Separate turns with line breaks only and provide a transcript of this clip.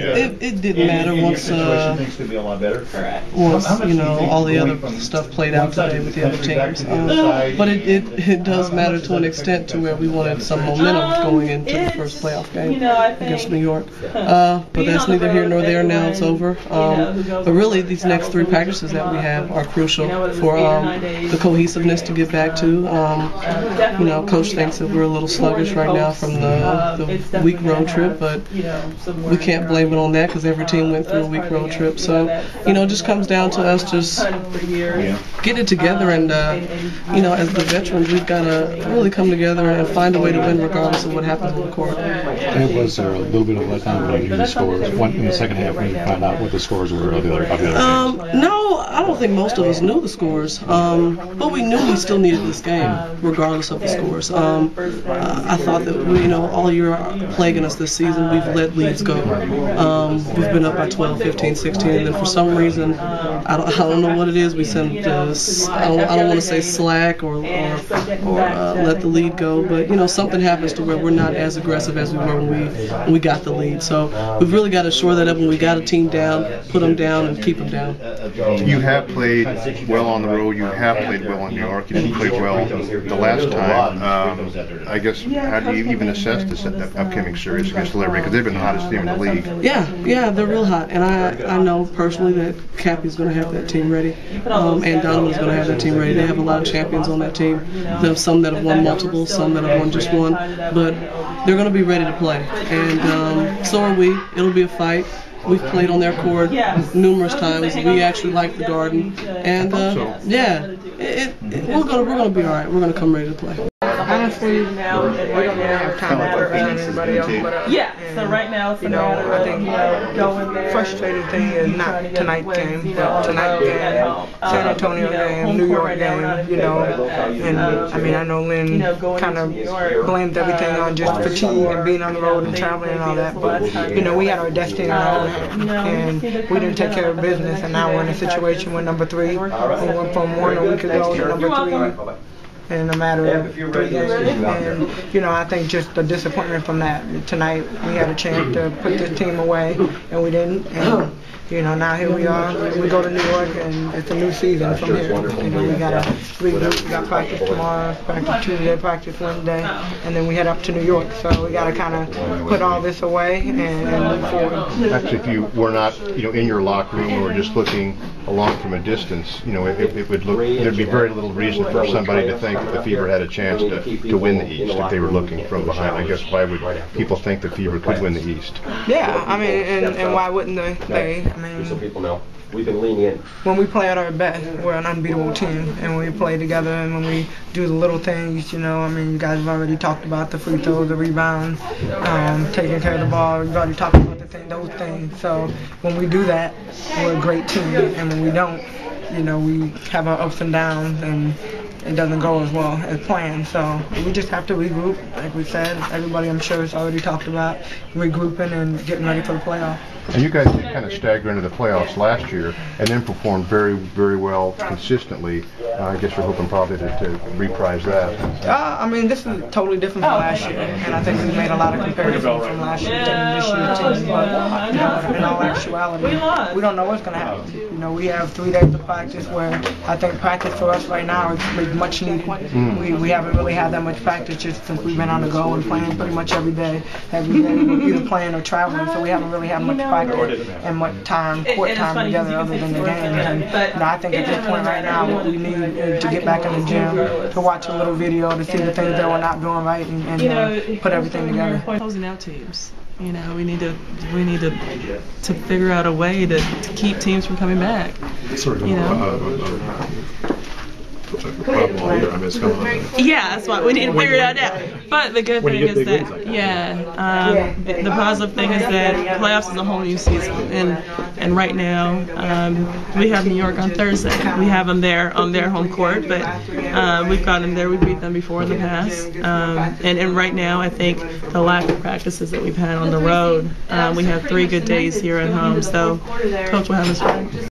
it didn't matter once you know, all the other stuff played out today with the other teams. But it does matter to an extent to where we wanted some momentum going into the first playoff game against New York. But that's neither here nor there. Now it's over. But really, these next 3 practices that we have are crucial for the cohesiveness to get back to. You know, Coach thinks that we're a little sluggish right now from the week road trip, but we can't blame it on that because every team went through a week road trip. So, you know, it just comes down to us just get it together, and you know, as the veterans, we've got to really come together and find a way to win regardless of what happens on the court.
It was a little bit of letdown when you knew the scores. In the second half, when you found out what the scores were of the other games.
No, I don't think most of us knew the scores, but we knew we still needed this game regardless of the scores. I thought that you know, all year plaguing us this season, we've let leads go. We've been up by 12, 15, 16, and then for some reason, I don't know what it is. We sent I don't want to say slack or let the lead go, but you know, something happens to where we're not as aggressive as we were when we got the lead. So we've really got to shore that up. When we got a team down, put them down and keep them down.
You have played well on the road. You have played well in New York. You didn't play well the last time. I guess, how do you even assess this upcoming series against the Liberty? Because they've been the hottest team in the league.
Yeah, they're real hot, and I know personally that Cappy's going to have that team ready, and Donovan's going to have that team ready. They have a lot of champions on that team. There's some that have won multiple, some that have won just one, but they're going to be ready to play, and so are we. It'll be a fight. We've played on their court numerous times. We actually like the Garden, and we're gonna be all right. We're gonna come ready to play.
Honestly, we don't really have time to prepare anybody else. But,
so right now it's
you know, I think the frustrating thing is not tonight's game, but tonight's game, San Antonio game, New York game, you know. And I mean, I know Lynn kind of blames everything on just fatigue and being on the road and traveling and all that, but you know, we had our destiny in our own hands, and we didn't take care of business, and now we're in a situation with number 3. We went from 1 a week ago to number 3. In a matter of 3 games, and you know, I think just the disappointment from that. Tonight we had a chance to put this team away, and we didn't. And you know, now here we are. We go to New York, and it's a new season from here. You know, we got to regroup. We got practice tomorrow, practice Tuesday, practice Wednesday, and then we head up to New York. So we got to kind of put all this away and move forward.
Actually, if you were not, you know, in your locker room or just looking along from a distance, you know, it would look. There'd be very little reason for somebody to think that the Fever had a chance to win the East if they were looking from behind. I guess why would people think the Fever could win the East?
Yeah, I mean, and why wouldn't they? I mean,
so people know we've been lenient.
When we play at our best, we're an unbeatable team, and when we play together and when we do the little things, you know, I mean, you guys have already talked about the free throws, the rebound, taking care of the ball. We've already talked about those things. So when we do that, we're a great team, and when we don't, you know, we have our ups and downs, and it doesn't go as well as planned. So we just have to regroup, like we said. Everybody, I'm sure, has already talked about regrouping and getting ready for the playoff.
And you guys did kind of stagger into the playoffs last year and then performed very, very well consistently. I guess you're hoping probably to reprise that.
I mean, this is totally different from last year, and I think we made a lot of comparisons from last year to this year's team. But you know, in all actuality, we don't know what's going to happen. You know, we have 3 days of practice where I think practice for us right now is much needed. We haven't really had that much practice just since we've been on the go and playing pretty much every day. We're either playing or traveling, so we haven't really had much practice and much court time together other than the games. And you know, I think at this point right now, what we need is to get back in the gym, to watch a little video, to see the things that we're not doing right, and put everything together.
Closing out teams. You know, we need to figure out a way to keep teams from coming back. You know. Yeah, that's why we need to figure it out. But the good thing is that, the positive thing is that playoffs is a whole new season, and right now we have New York on Thursday. We have them there on their home court, but we've got them there. We beat them before in the past, and right now I think the lack of practices that we've had on the road, we have 3 good days here at home, so Coach will have us ready.